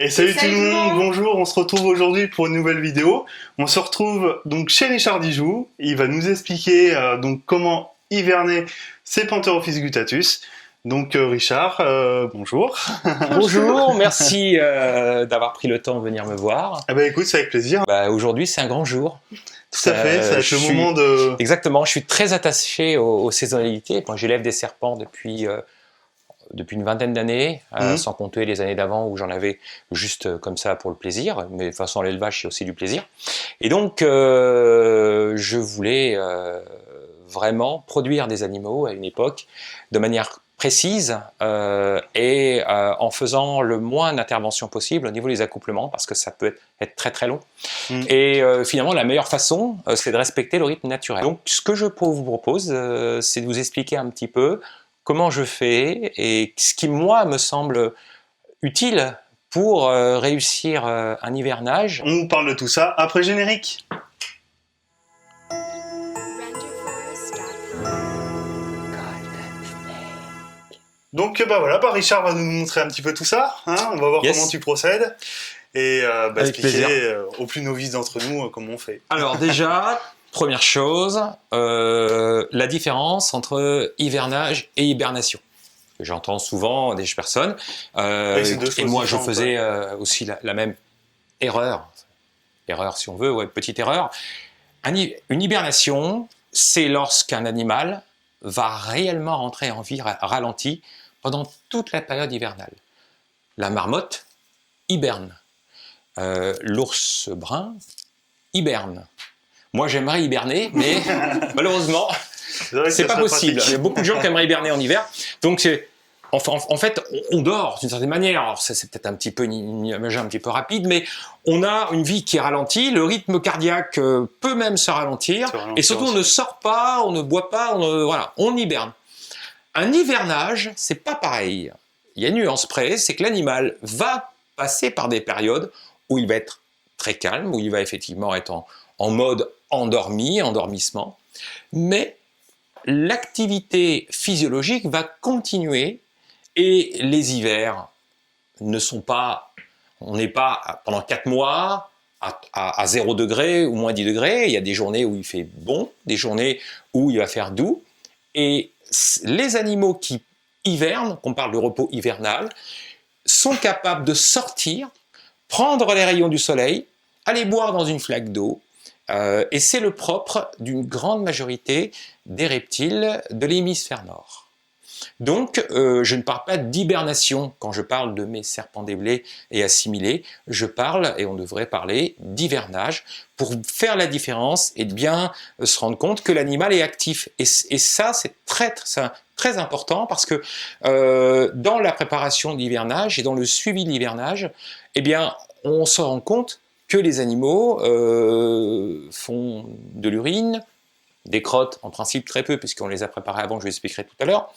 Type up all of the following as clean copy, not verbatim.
Et salut tout le monde, bonjour, on se retrouve aujourd'hui pour une nouvelle vidéo. On se retrouve donc chez Richard Dijoux, il va nous expliquer donc comment hiverner ses Pantherophis guttatus. Donc Richard, bonjour. Bonjour, merci d'avoir pris le temps de venir me voir. Ah bah écoute, c'est avec plaisir. Aujourd'hui, c'est un grand jour. Tout à fait, ça va être le moment de... Exactement, je suis très attaché aux saisonnalités. Moi, j'élève des serpents depuis une vingtaine d'années, sans compter les années d'avant où j'en avais juste comme ça pour le plaisir. Mais de toute façon, l'élevage, c'est aussi du plaisir. Et donc, je voulais vraiment produire des animaux à une époque de manière précise et en faisant le moins d'intervention possible au niveau des accouplements parce que ça peut être très très long. Et finalement, la meilleure façon, c'est de respecter le rythme naturel. Donc, ce que je vous propose, c'est de vous expliquer un petit peu comment je fais et ce qui, moi, me semble utile pour réussir un hivernage. On vous parle de tout ça après générique. Donc bah voilà, Richard va nous montrer un petit peu tout ça, hein, on va voir comment tu procèdes et expliquer aux plus novices d'entre nous comment on fait. Alors déjà, première chose, la différence entre hivernage et hibernation. J'entends souvent des personnes, et moi je faisais aussi la même erreur si on veut, ouais, petite erreur. Une hibernation, c'est lorsqu'un animal va réellement rentrer en vie ralentie pendant toute la période hivernale. La marmotte hiberne, l'ours brun hiberne. Moi j'aimerais hiberner, mais malheureusement c'est pas possible. Il y a beaucoup de gens qui aimeraient hiberner en hiver, donc en fait, on dort d'une certaine manière. Alors c'est peut-être un petit peu une image un petit peu rapide, mais on a une vie qui est ralentie. Le rythme cardiaque peut même se ralentir, et surtout on ne sort pas, on ne boit pas, on hiberne. Un hivernage, c'est pas pareil. Il y a une nuance près, c'est que l'animal va passer par des périodes où il va être très calme, où il va effectivement être en mode endormissement, mais l'activité physiologique va continuer. Et les hivers ne sont pas, on n'est pas pendant 4 mois à 0 degré ou moins 10 degrés. Il y a des journées où il fait bon, des journées où il va faire doux. Et les animaux qui hivernent, qu'on parle de repos hivernal, sont capables de sortir, prendre les rayons du soleil, aller boire dans une flaque d'eau. Et c'est le propre d'une grande majorité des reptiles de l'hémisphère nord. Donc, je ne parle pas d'hibernation quand je parle de mes serpents des blés et assimilés. Je parle, et on devrait parler, d'hivernage pour faire la différence et de bien se rendre compte que l'animal est actif. Et ça, c'est très important parce que dans la préparation de l'hivernage et dans le suivi de l'hivernage, eh bien, on se rend compte que les animaux font de l'urine, des crottes, en principe très peu, puisqu'on les a préparées avant, je vous expliquerai tout à l'heure,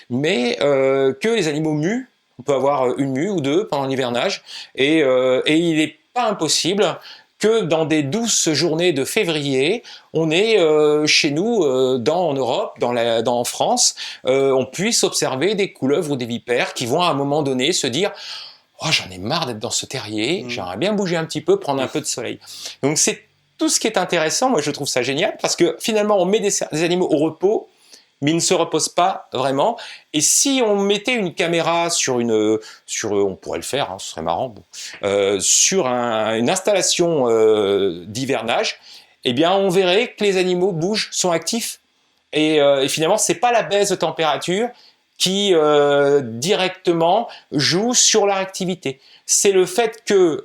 mais que les animaux muent, on peut avoir une mue ou deux pendant l'hivernage, et il n'est pas impossible que dans des douces journées de février, on ait chez nous, en Europe, en France, on puisse observer des couleuvres ou des vipères qui vont à un moment donné se dire « Oh, j'en ai marre d'être dans ce terrier, j'aimerais bien bouger un petit peu, prendre un peu de soleil ». Donc c'est tout ce qui est intéressant, moi je trouve ça génial, parce que finalement on met des animaux au repos, mais ils ne se reposent pas vraiment. Et si on mettait une caméra on pourrait le faire, hein, ce serait marrant, sur une installation d'hivernage, eh bien on verrait que les animaux bougent, sont actifs, et finalement c'est pas la baisse de température qui directement joue sur leur activité. C'est le fait que,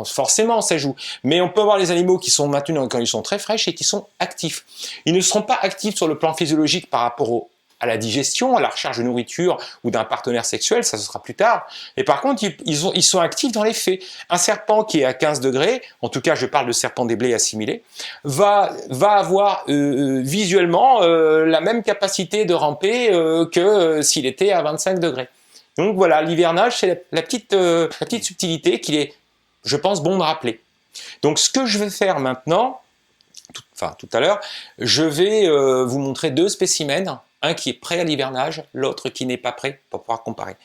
forcément ça joue, mais on peut avoir les animaux qui sont maintenus quand ils sont très fraîches et qui sont actifs. Ils ne seront pas actifs sur le plan physiologique par rapport à la digestion, à la recherche de nourriture ou d'un partenaire sexuel, ça ce sera plus tard. Et par contre, ils sont actifs dans les faits. Un serpent qui est à 15 degrés, en tout cas je parle de serpent des blés assimilé, va avoir visuellement la même capacité de ramper que s'il était à 25 degrés. Donc voilà, l'hivernage, c'est la petite subtilité qu'il est, je pense, bon de rappeler. Donc ce que je vais faire maintenant, tout à l'heure, je vais vous montrer deux spécimens, un qui est prêt à l'hivernage, l'autre qui n'est pas prêt, pour pouvoir comparer.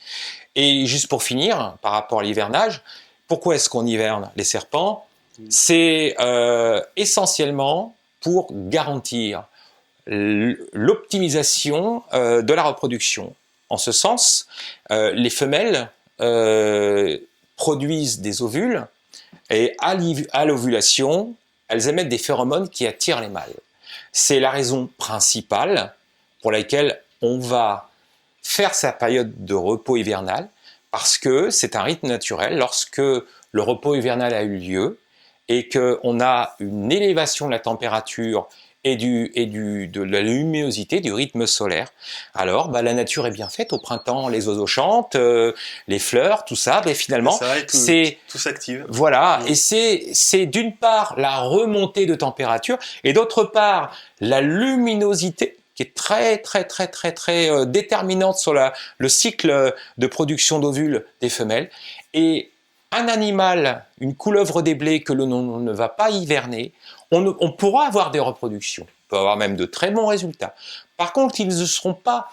Et juste pour finir, par rapport à l'hivernage, Pourquoi est-ce qu'on hiverne les serpents? C'est essentiellement pour garantir l'optimisation de la reproduction. En ce sens, les femelles produisent des ovules et à l'ovulation, elles émettent des phéromones qui attirent les mâles. C'est la raison principale pour laquelle on va faire sa période de repos hivernal, parce que c'est un rythme naturel. Lorsque le repos hivernal a eu lieu et qu'on a une élévation de la température et de la luminosité, du rythme solaire, alors la nature est bien faite. Au printemps, les oiseaux chantent, les fleurs, tout ça, mais finalement, tout s'active. Voilà, et c'est d'une part la remontée de température, et d'autre part la luminosité, qui est très déterminante sur le cycle de production d'ovules des femelles. Et un animal, une couleuvre des blés que l'on ne va pas hiverner, on pourra avoir des reproductions, on peut avoir même de très bons résultats. Par contre, ils ne seront pas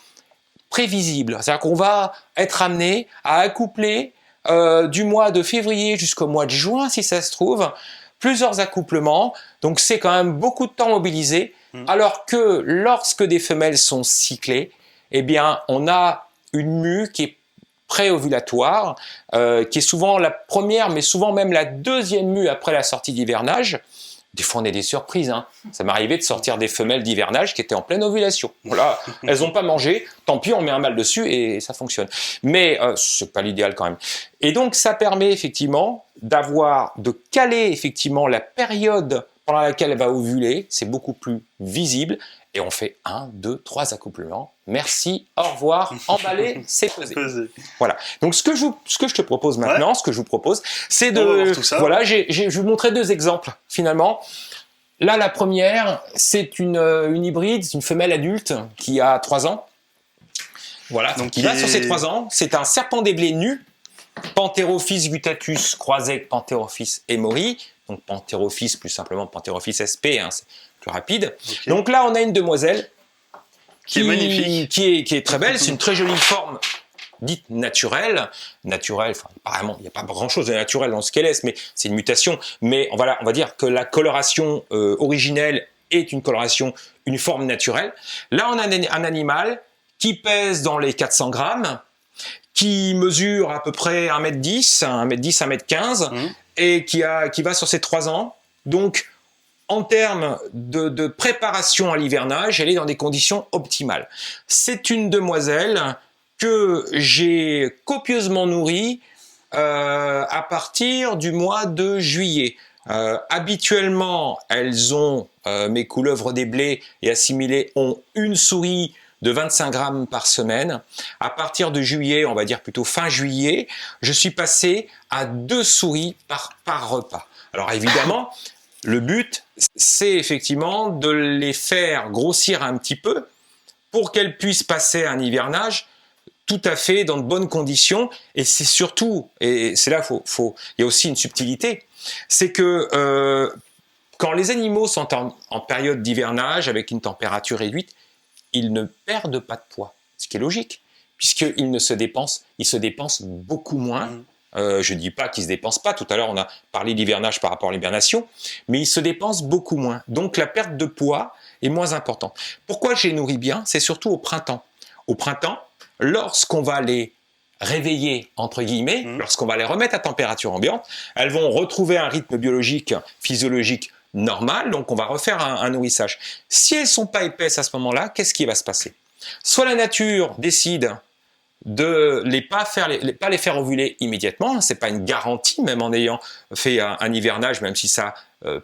prévisibles, c'est-à-dire qu'on va être amené à accoupler du mois de février jusqu'au mois de juin, si ça se trouve, plusieurs accouplements, donc c'est quand même beaucoup de temps mobilisé, alors que lorsque des femelles sont cyclées, eh bien, on a une mue qui est pré-ovulatoire, qui est souvent la première, mais souvent même la deuxième mue après la sortie d'hivernage. Des fois, on a des surprises. Ça m'arrivait de sortir des femelles d'hivernage qui étaient en pleine ovulation. Voilà, elles n'ont pas mangé, tant pis, on met un mâle dessus et ça fonctionne. Mais c'est pas l'idéal quand même. Et donc, ça permet effectivement de caler effectivement la période pendant laquelle elle va ovuler. C'est beaucoup plus visible. Et on fait 1, 2, 3 accouplements. Merci, au revoir, emballé, c'est pesé. Voilà. Donc ce que je te propose maintenant, c'est de... Voilà, je vais vous montrer 2 exemples, finalement. Là, la première, c'est une hybride, une femelle adulte qui a 3 ans. Voilà, donc qui va sur ses 3 ans. C'est un serpent des blés nu, Pantherophis gutatus croisé avec Pantherophis emori. Donc Pantherophis, plus simplement Pantherophis sp, c'est plus rapide. Okay. Donc là, on a une demoiselle qui est magnifique, qui est très belle. C'est une très jolie forme dite naturelle. Enfin, apparemment, il n'y a pas grand-chose de naturel dans ce qu'elle est, mais c'est une mutation. Mais on va dire que la coloration originelle est une coloration, une forme naturelle. Là, on a un animal qui pèse dans les 400 grammes, qui mesure à peu près 1m10, 1m15, et qui va sur ses 3 ans. Donc, en termes de préparation à l'hivernage, elle est dans des conditions optimales. C'est une demoiselle que j'ai copieusement nourrie à partir du mois de juillet. Habituellement, mes couleuvres des blés et assimilées ont une souris de 25 grammes par semaine. À partir de juillet, on va dire plutôt fin juillet, je suis passé à 2 souris par repas. Alors évidemment, le but, c'est effectivement de les faire grossir un petit peu pour qu'elles puissent passer un hivernage tout à fait dans de bonnes conditions. Et c'est surtout, et c'est là il y a aussi une subtilité, c'est que quand les animaux sont en période d'hivernage avec une température réduite, ils ne perdent pas de poids, ce qui est logique, puisqu'ils se dépensent beaucoup moins. Je ne dis pas qu'ils ne se dépensent pas, tout à l'heure on a parlé d'hivernage par rapport à l'hibernation, mais ils se dépensent beaucoup moins. Donc la perte de poids est moins importante. Pourquoi je les nourris bien? C'est surtout au printemps. Au printemps, lorsqu'on va les réveiller, entre guillemets, lorsqu'on va les remettre à température ambiante, elles vont retrouver un rythme biologique, physiologique normal, donc on va refaire un nourrissage. Si elles ne sont pas épaisses à ce moment-là, qu'est-ce qui va se passer? Soit la nature décide de pas les faire ovuler immédiatement, c'est pas une garantie, même en ayant fait un hivernage, même si ça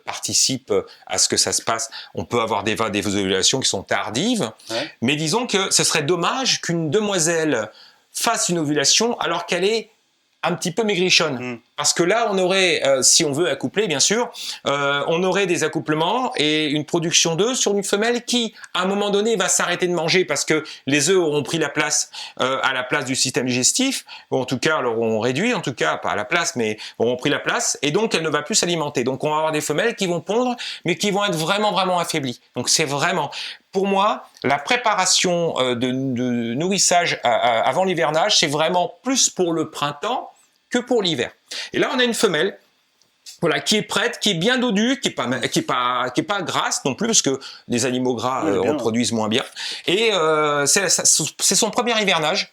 participe à ce que ça se passe, on peut avoir des ovulations qui sont tardives, mais disons que ce serait dommage qu'une demoiselle fasse une ovulation alors qu'elle est un petit peu maigrichonne. Parce que là, on aurait, si on veut accoupler, bien sûr, on aurait des accouplements et une production d'œufs sur une femelle qui, à un moment donné, va s'arrêter de manger parce que les œufs auront pris la place à la place du système digestif, ou en tout cas, l'auront réduit, en tout cas, pas à la place, mais auront pris la place, et donc elle ne va plus s'alimenter. Donc on va avoir des femelles qui vont pondre, mais qui vont être vraiment, vraiment affaiblies. Donc c'est vraiment... Pour moi, la préparation de nourrissage avant l'hivernage, c'est vraiment plus pour le printemps que pour l'hiver. Et là, on a une femelle, voilà, qui est prête, qui est bien dodue, qui est pas grasse non plus, parce que les animaux gras reproduisent moins bien. Et c'est son premier hivernage.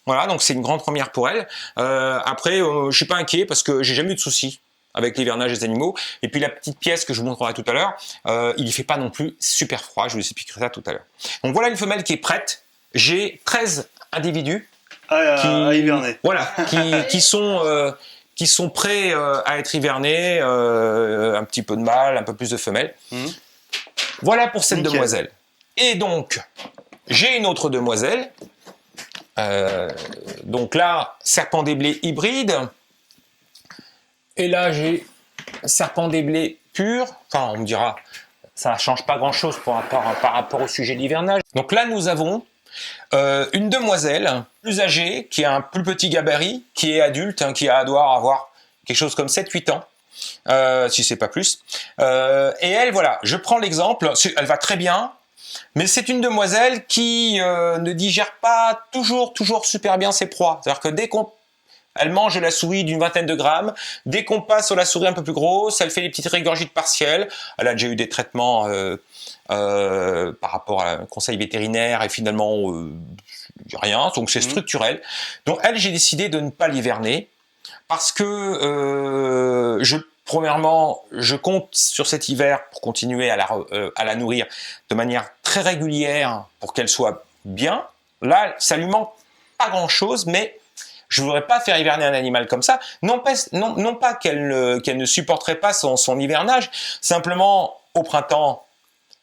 Voilà, donc c'est une grande première pour elle. Après, je suis pas inquiet parce que j'ai jamais eu de soucis avec l'hivernage des animaux. Et puis la petite pièce que je vous montrerai tout à l'heure, il y fait pas non plus super froid. Je vous expliquerai ça tout à l'heure. Donc voilà une femelle qui est prête. J'ai 13 individus à hiverner. Voilà, qui sont prêts à être hivernés, un petit peu de mâles, un peu plus de femelles. Voilà pour cette demoiselle. Et donc, j'ai une autre demoiselle. Donc là, serpent des blés hybride. Et là, j'ai serpent des blés pur. Enfin, on me dira, ça ne change pas grand-chose par rapport au sujet de l'hivernage. Donc là, nous avons une demoiselle plus âgée, qui a un plus petit gabarit, qui est adulte, qui doit avoir quelque chose comme 7-8 ans, si c'est pas plus. Et elle, voilà, je prends l'exemple, elle va très bien, mais c'est une demoiselle qui ne digère pas toujours super bien ses proies. C'est-à-dire que dès elle mange la souris d'une vingtaine de grammes. Dès qu'on passe sur la souris un peu plus grosse, elle fait des petites régurgites partielles. Elle a déjà eu des traitements par rapport à un conseil vétérinaire et finalement rien. Donc c'est structurel. Donc elle, j'ai décidé de ne pas l'hiverner parce que premièrement, je compte sur cet hiver pour continuer à la nourrir de manière très régulière pour qu'elle soit bien. Là, ça lui manque pas grand-chose, mais je ne voudrais pas faire hiverner un animal comme ça. Non pas qu'elle ne supporterait pas son hivernage, simplement au printemps,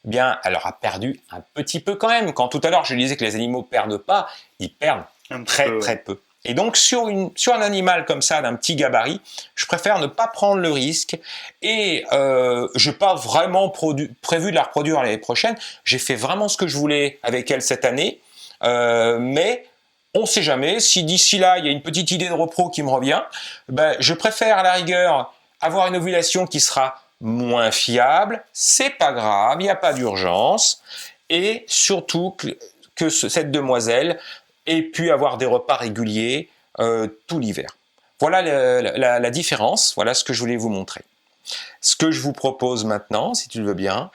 eh bien, elle aura perdu un petit peu quand même. Quand tout à l'heure je disais que les animaux perdent pas, ils perdent très peu. Et donc sur un animal comme ça, d'un petit gabarit, je préfère ne pas prendre le risque. Et je n'ai pas vraiment prévu de la reproduire l'année prochaine. J'ai fait vraiment ce que je voulais avec elle cette année, mais on ne sait jamais, si d'ici là, il y a une petite idée de repro qui me revient, ben, je préfère à la rigueur avoir une ovulation qui sera moins fiable, c'est pas grave, il n'y a pas d'urgence, et surtout que cette demoiselle ait pu avoir des repas réguliers tout l'hiver. Voilà la différence, voilà ce que je voulais vous montrer. Ce que je vous propose maintenant, si tu le veux bien,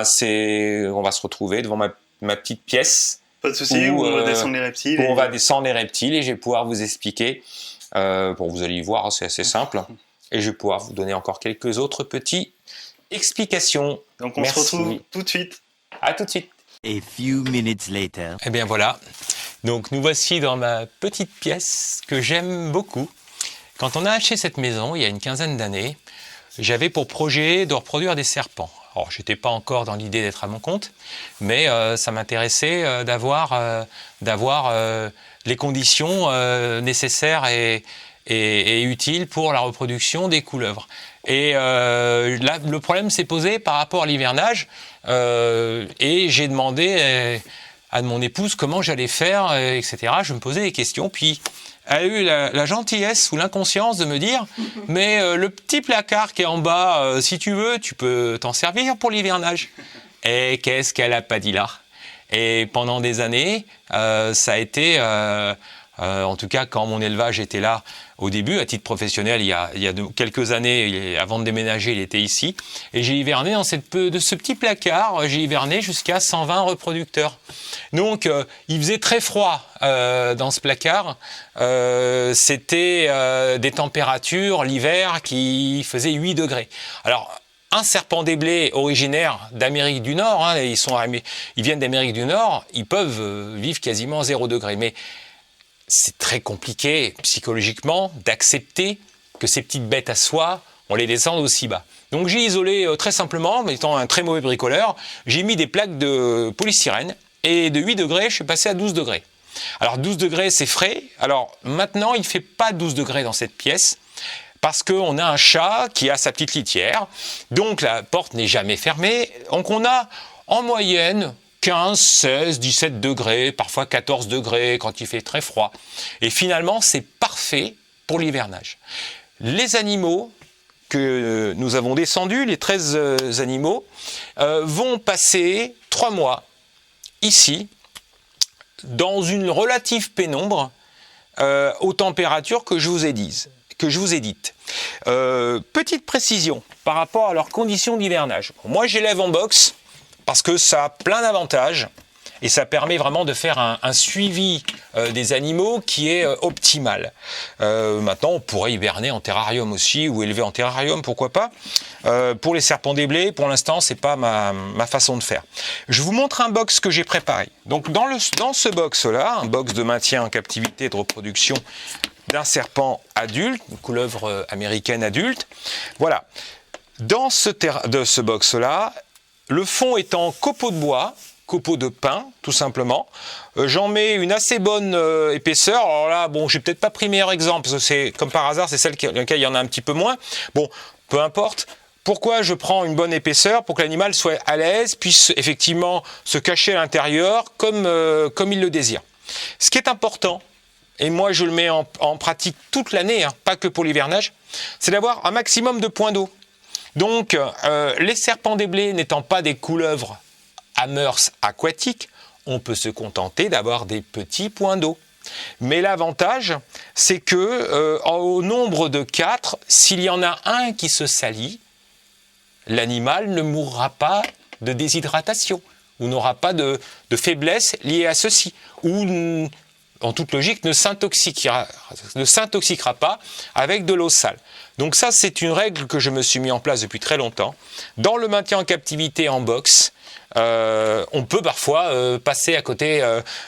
c'est on va se retrouver devant ma petite pièce. Pas de souci, où on va descendre les reptiles. On va descendre les reptiles et je vais pouvoir vous expliquer. Vous allez y voir, c'est assez simple. Et je vais pouvoir vous donner encore quelques autres petites explications. Donc on se retrouve tout de suite. À tout de suite. A few minutes later. Eh bien voilà. Donc nous voici dans ma petite pièce que j'aime beaucoup. Quand on a acheté cette maison, il y a une quinzaine d'années, j'avais pour projet de reproduire des serpents. Alors, je n'étais pas encore dans l'idée d'être à mon compte, mais ça m'intéressait d'avoir les conditions nécessaires et utiles pour la reproduction des couleuvres. Et là, le problème s'est posé par rapport à l'hivernage, et j'ai demandé à mon épouse comment j'allais faire, etc. Je me posais des questions, puis elle a eu la gentillesse ou l'inconscience de me dire « Mais le petit placard qui est en bas, si tu veux, tu peux t'en servir pour l'hivernage. » Et qu'est-ce qu'elle a pas dit là? Et pendant des années, ça a été, en tout cas quand mon élevage était là au début, à titre professionnel, il y a quelques années, avant de déménager, il était ici. Et j'ai hiverné dans ce petit placard, j'ai hiverné jusqu'à 120 reproducteurs. Donc, il faisait très froid dans ce placard. C'était des températures, l'hiver, qui faisaient 8 degrés. Alors, un serpent des blés originaire d'Amérique du Nord, ils viennent d'Amérique du Nord, ils peuvent vivre quasiment 0 degré. Mais c'est très compliqué psychologiquement d'accepter que ces petites bêtes à soie, on les descende aussi bas. Donc j'ai isolé très simplement, étant un très mauvais bricoleur, j'ai mis des plaques de polystyrène et de 8 degrés, je suis passé à 12 degrés. Alors 12 degrés, c'est frais. Alors maintenant, il ne fait pas 12 degrés dans cette pièce parce qu'on a un chat qui a sa petite litière. Donc la porte n'est jamais fermée. Donc on a en moyenne 15, 16, 17 degrés, parfois 14 degrés quand il fait très froid. Et finalement, c'est parfait pour l'hivernage. Les animaux que nous avons descendus, les 13 animaux, vont passer 3 mois ici, dans une relative pénombre, aux températures que je vous ai dites. Petite précision par rapport à leurs conditions d'hivernage. Moi, j'élève en box parce que ça a plein d'avantages et ça permet vraiment de faire un suivi des animaux qui est optimal. Maintenant, on pourrait hiberner en terrarium aussi ou élever en terrarium, pourquoi pas. Pour les serpents des blés, pour l'instant, c'est pas ma façon de faire. Je vous montre un box que j'ai préparé. Donc, dans ce box-là, un box de maintien en captivité et de reproduction d'un serpent adulte, une couleuvre américaine adulte. Voilà. Dans ce box-là, le fond est en copeaux de bois, copeaux de pin, tout simplement. J'en mets une assez bonne épaisseur. Alors là, bon, j'ai peut-être pas pris meilleur exemple, parce que c'est, comme par hasard, c'est celle dans laquelle il y en a un petit peu moins. Bon, peu importe. Pourquoi je prends une bonne épaisseur? Pour que l'animal soit à l'aise, puisse effectivement se cacher à l'intérieur comme il le désire. Ce qui est important, et moi je le mets en pratique toute l'année, hein, pas que pour l'hivernage, c'est d'avoir un maximum de points d'eau. Donc, les serpents des blés n'étant pas des couleuvres à mœurs aquatiques, on peut se contenter d'avoir des petits points d'eau. Mais l'avantage, c'est que au nombre de 4, s'il y en a un qui se salit, l'animal ne mourra pas de déshydratation ou n'aura pas de faiblesse liée à ceci, ou en toute logique ne s'intoxiquera pas avec de l'eau sale. Donc ça, c'est une règle que je me suis mis en place depuis très longtemps. Dans le maintien en captivité en box, on peut parfois passer à côté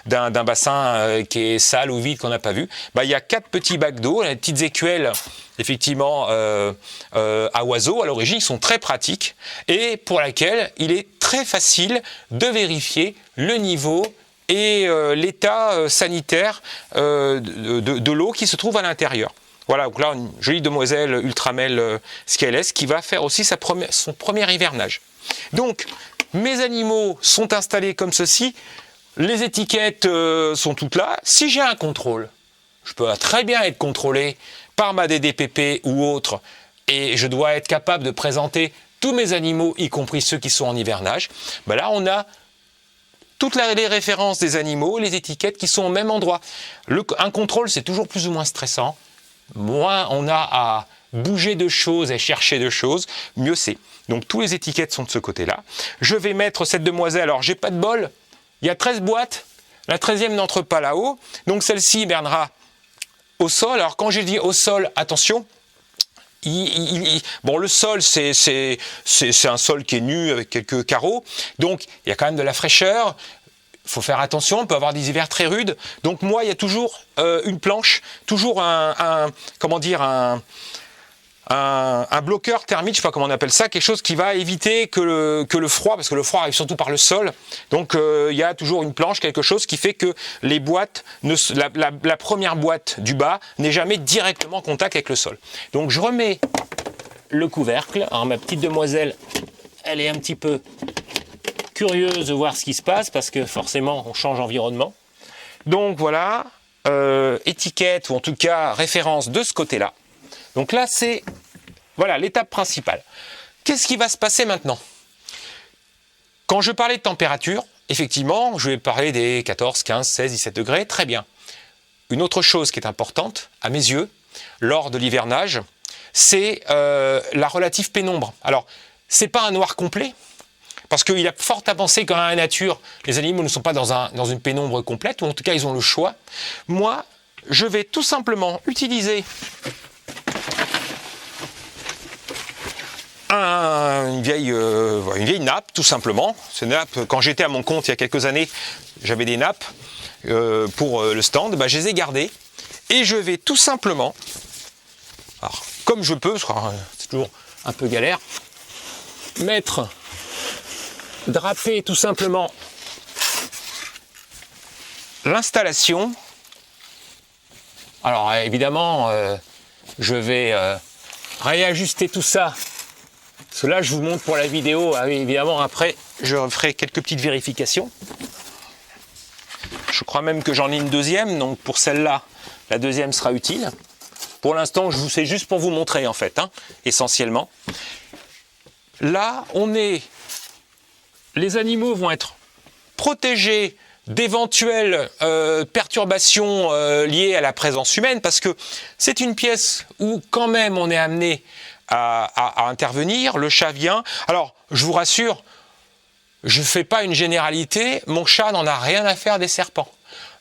d'un bassin qui est sale ou vide qu'on n'a pas vu. Il y a 4 petits bacs d'eau, les petites écuelles effectivement à oiseaux à l'origine, sont très pratiques et pour laquelle il est très facile de vérifier le niveau et l'état sanitaire de l'eau qui se trouve à l'intérieur. Voilà, donc là, une jolie demoiselle Ultramel Scales qui va faire aussi son premier hivernage. Donc, mes animaux sont installés comme ceci, les étiquettes sont toutes là. Si j'ai un contrôle, je peux très bien être contrôlé par ma DDPP ou autre, et je dois être capable de présenter tous mes animaux, y compris ceux qui sont en hivernage. Là, on a toutes les références des animaux, les étiquettes qui sont au même endroit. Un contrôle, c'est toujours plus ou moins stressant. Moins on a à bouger de choses et chercher de choses, mieux c'est. Donc, tous les étiquettes sont de ce côté-là. Je vais mettre cette demoiselle. Alors, j'ai pas de bol. Il y a 13 boîtes. La 13e n'entre pas là-haut. Donc, celle-ci hibernera au sol. Alors, quand j'ai dit au sol, attention. Bon, le sol, c'est un sol qui est nu avec quelques carreaux. Donc, il y a quand même de la fraîcheur. Il faut faire attention, on peut avoir des hivers très rudes. Donc moi, il y a toujours une planche, toujours un bloqueur thermique, je ne sais pas comment on appelle ça, quelque chose qui va éviter que le froid, parce que le froid arrive surtout par le sol. Donc il y a toujours une planche, quelque chose qui fait que les boîtes, la première boîte du bas n'est jamais directement en contact avec le sol. Donc je remets le couvercle. Alors ma petite demoiselle, elle est un petit peu curieuse de voir ce qui se passe parce que forcément on change d'environnement. Donc voilà, étiquette ou en tout cas référence de ce côté-là. Donc là c'est voilà l'étape principale. Qu'est-ce qui va se passer maintenant? Quand je parlais de température, effectivement, je vais parler des 14, 15, 16, 17 degrés, très bien. Une autre chose qui est importante, à mes yeux, lors de l'hivernage, c'est la relative pénombre. Alors, c'est pas un noir complet, parce qu'il a fort à penser qu'en la nature, les animaux ne sont pas dans une pénombre complète, ou en tout cas, ils ont le choix. Moi, je vais tout simplement utiliser une vieille nappe, tout simplement. Ces nappes, quand j'étais à mon compte il y a quelques années, j'avais des nappes pour le stand. Je les ai gardées et je vais tout simplement, alors, comme je peux, parce que c'est toujours un peu galère, draper tout simplement l'installation. Alors évidemment, je vais réajuster tout ça. Parce que là, je vous montre pour la vidéo. Évidemment, après, je ferai quelques petites vérifications. Je crois même que j'en ai une deuxième. Donc pour celle-là, la deuxième sera utile. Pour l'instant, c'est juste pour vous montrer en fait, essentiellement. Là, les animaux vont être protégés d'éventuelles perturbations liées à la présence humaine, parce que c'est une pièce où quand même on est amené à intervenir, le chat vient. Alors, je vous rassure, je ne fais pas une généralité, mon chat n'en a rien à faire des serpents.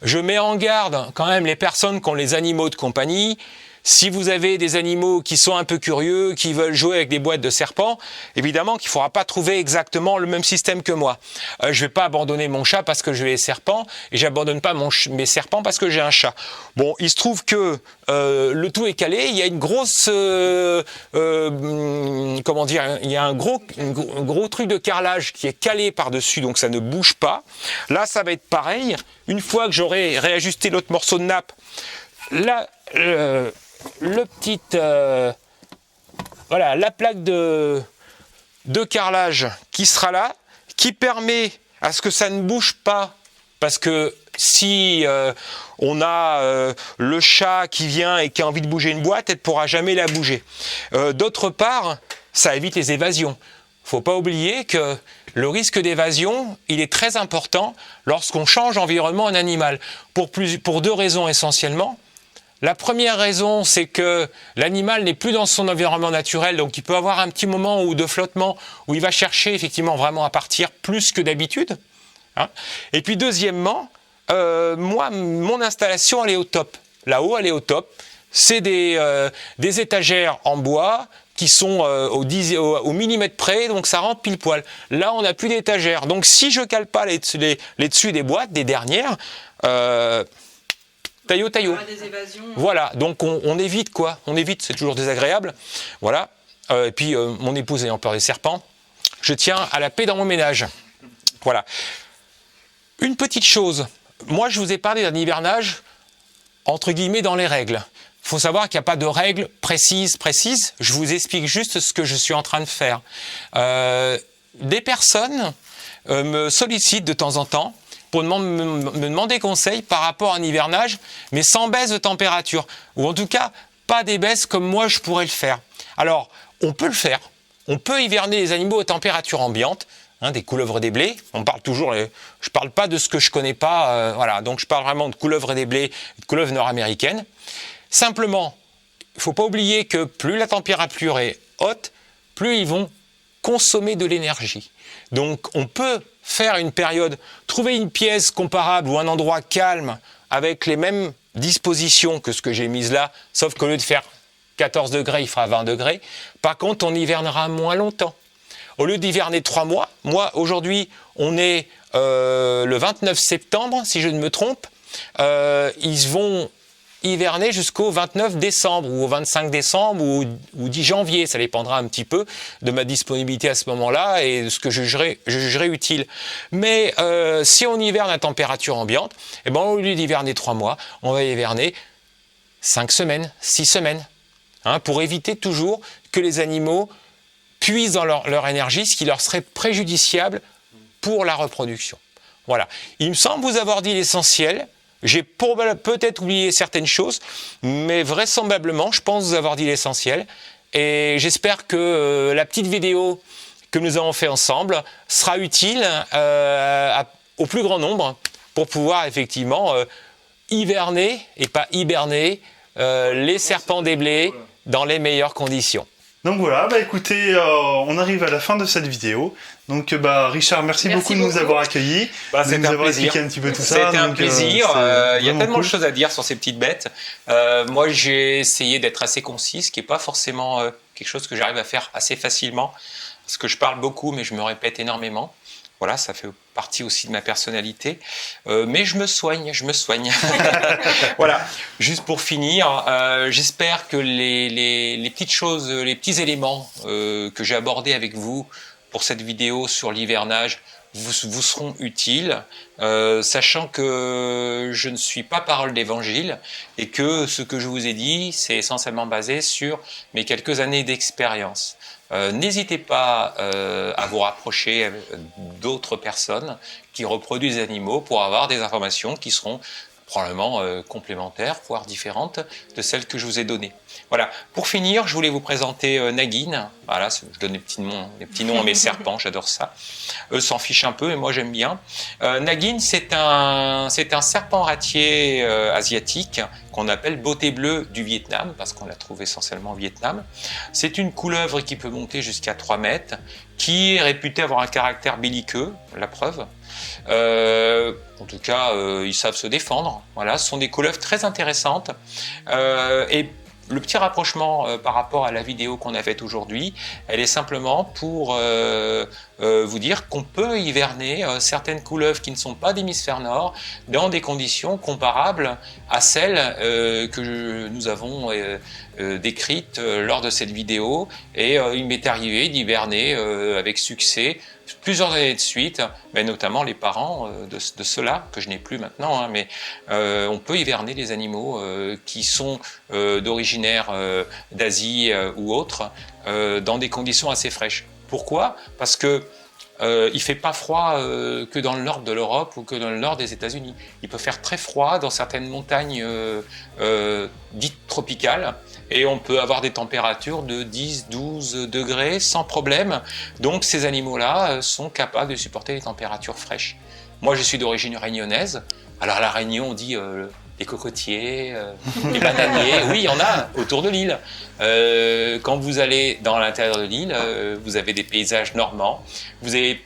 Je mets en garde quand même les personnes qui ont les animaux de compagnie. Si vous avez des animaux qui sont un peu curieux, qui veulent jouer avec des boîtes de serpents, évidemment qu'il ne faudra pas trouver exactement le même système que moi. Je ne vais pas abandonner mon chat parce que j'ai les serpents, et j'abandonne pas mes serpents parce que j'ai un chat. Bon, il se trouve que le tout est calé, il y a une grosse... comment dire, il y a un gros truc de carrelage qui est calé par-dessus, donc ça ne bouge pas. Là, ça va être pareil. Une fois que j'aurai réajusté l'autre morceau de nappe, là... voilà, la plaque de carrelage qui sera là, qui permet à ce que ça ne bouge pas, parce que si on a le chat qui vient et qui a envie de bouger une boîte, elle ne pourra jamais la bouger. D'autre part, ça évite les évasions. Il ne faut pas oublier que le risque d'évasion, il est très important lorsqu'on change d'environnement un animal, pour deux raisons essentiellement. La première raison, c'est que l'animal n'est plus dans son environnement naturel, donc il peut avoir un petit moment de flottement où il va chercher effectivement vraiment à partir plus que d'habitude. Hein. Et puis deuxièmement, moi, mon installation, elle est au top. Là-haut, elle est au top. C'est des étagères en bois qui sont au millimètre près, donc ça rentre pile poil. Là, on n'a plus d'étagères. Donc si je cale pas les dessus des boîtes, des dernières... Taillot. Voilà, donc on évite quoi. On évite, c'est toujours désagréable. Voilà. Et puis, mon épouse ayant peur des serpents, je tiens à la paix dans mon ménage. Voilà. Une petite chose. Moi, je vous ai parlé d'un hivernage, entre guillemets, dans les règles. Il faut savoir qu'il n'y a pas de règles précises. Je vous explique juste ce que je suis en train de faire. Des personnes me sollicitent de temps en temps pour me demander conseil par rapport à un hivernage, mais sans baisse de température. Ou en tout cas, pas des baisses comme moi je pourrais le faire. Alors, on peut le faire. On peut hiverner les animaux à température ambiante, hein, des couleuvres des blés. On parle toujours, je parle pas de ce que je connais pas, voilà. Donc je parle vraiment de couleuvres des blés, de couleuvres nord-américaines. Simplement, il faut pas oublier que plus la température est haute, plus ils vont consommer de l'énergie. Donc on peut faire une période, trouver une pièce comparable ou un endroit calme avec les mêmes dispositions que ce que j'ai mis là, sauf qu'au lieu de faire 14 degrés, il fera 20 degrés. Par contre, on hivernera moins longtemps. Au lieu d'hiverner 3 mois, moi aujourd'hui, on est le 29 septembre, si je ne me trompe, ils vont hiverner jusqu'au 29 décembre ou au 25 décembre ou 10 janvier. Ça dépendra un petit peu de ma disponibilité à ce moment-là et de ce que je jugerai utile. Mais si on hiverne à température ambiante, eh ben, au lieu d'hiverner 3 mois, on va hiverner 5 semaines, 6 semaines. Hein, pour éviter toujours que les animaux puisent dans leur énergie, ce qui leur serait préjudiciable pour la reproduction. Voilà. Il me semble vous avoir dit l'essentiel. J'ai peut-être oublié certaines choses, mais vraisemblablement, je pense vous avoir dit l'essentiel. Et j'espère que la petite vidéo que nous avons fait ensemble sera utile au plus grand nombre pour pouvoir effectivement hiverner et pas hiberner les serpents des blés dans les meilleures conditions. Donc voilà, bah écoutez, on arrive à la fin de cette vidéo. Donc Richard, merci beaucoup de nous avoir accueillis, de nous avoir expliqué un petit peu tout ça. C'était un plaisir, il y a tellement de choses à dire sur ces petites bêtes. Moi j'ai essayé d'être assez concis, ce qui n'est pas forcément quelque chose que j'arrive à faire assez facilement, parce que je parle beaucoup mais je me répète énormément. Voilà, ça fait partie aussi de ma personnalité. Mais je me soigne. Voilà, juste pour finir, j'espère que les petites choses, les petits éléments que j'ai abordés avec vous pour cette vidéo sur l'hivernage vous seront utiles, sachant que je ne suis pas parole d'évangile et que ce que je vous ai dit, c'est essentiellement basé sur mes quelques années d'expérience. N'hésitez pas à vous rapprocher d'autres personnes qui reproduisent des animaux pour avoir des informations qui seront probablement complémentaires, voire différentes de celles que je vous ai données. Voilà. Pour finir, je voulais vous présenter Nagin. Voilà, je donne des petits noms à mes serpents, j'adore ça. Eux s'en fichent un peu, et moi j'aime bien. Nagin, c'est un serpent ratier asiatique qu'on appelle beauté bleue du Vietnam, parce qu'on la trouve essentiellement au Vietnam. C'est une couleuvre qui peut monter jusqu'à 3 mètres, qui est réputée avoir un caractère belliqueux, la preuve. En tout cas, ils savent se défendre. Voilà, ce sont des couleuvres très intéressantes. Et le petit rapprochement par rapport à la vidéo qu'on a faite aujourd'hui, elle est simplement pour vous dire qu'on peut hiverner certaines couleuvres qui ne sont pas d'hémisphère nord dans des conditions comparables à celles que nous avons décrites lors de cette vidéo. Et il m'est arrivé d'hiverner avec succès plusieurs années de suite, mais notamment les parents de ceux-là, que je n'ai plus maintenant, hein, mais on peut hiverner les animaux qui sont d'originaire d'Asie ou autres, dans des conditions assez fraîches. Pourquoi? Parce que il ne fait pas froid que dans le nord de l'Europe ou que dans le nord des États-Unis. Il peut faire très froid dans certaines montagnes dites tropicales, et on peut avoir des températures de 10-12 degrés sans problème. Donc ces animaux-là sont capables de supporter les températures fraîches. Moi, je suis d'origine réunionnaise. Alors à la Réunion, on dit les cocotiers, les bananiers. Oui, il y en a autour de l'île. Quand vous allez dans l'intérieur de l'île, vous avez des paysages normands, vous avez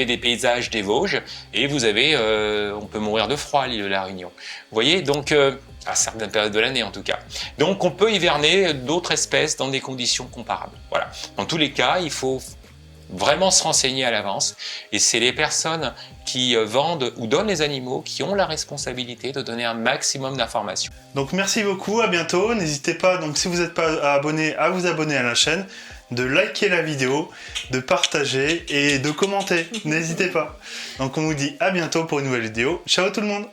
des paysages des Vosges, et vous avez, on peut mourir de froid à l'île de la Réunion. Vous voyez, donc à certaines périodes de l'année en tout cas. Donc on peut hiverner d'autres espèces dans des conditions comparables. Voilà. Dans tous les cas, il faut vraiment se renseigner à l'avance, et c'est les personnes qui vendent ou donnent les animaux qui ont la responsabilité de donner un maximum d'informations. Donc merci beaucoup, à bientôt. N'hésitez pas, donc si vous n'êtes pas abonné, à vous abonner à la chaîne, de liker la vidéo, de partager et de commenter. N'hésitez pas. Donc on vous dit à bientôt pour une nouvelle vidéo. Ciao tout le monde.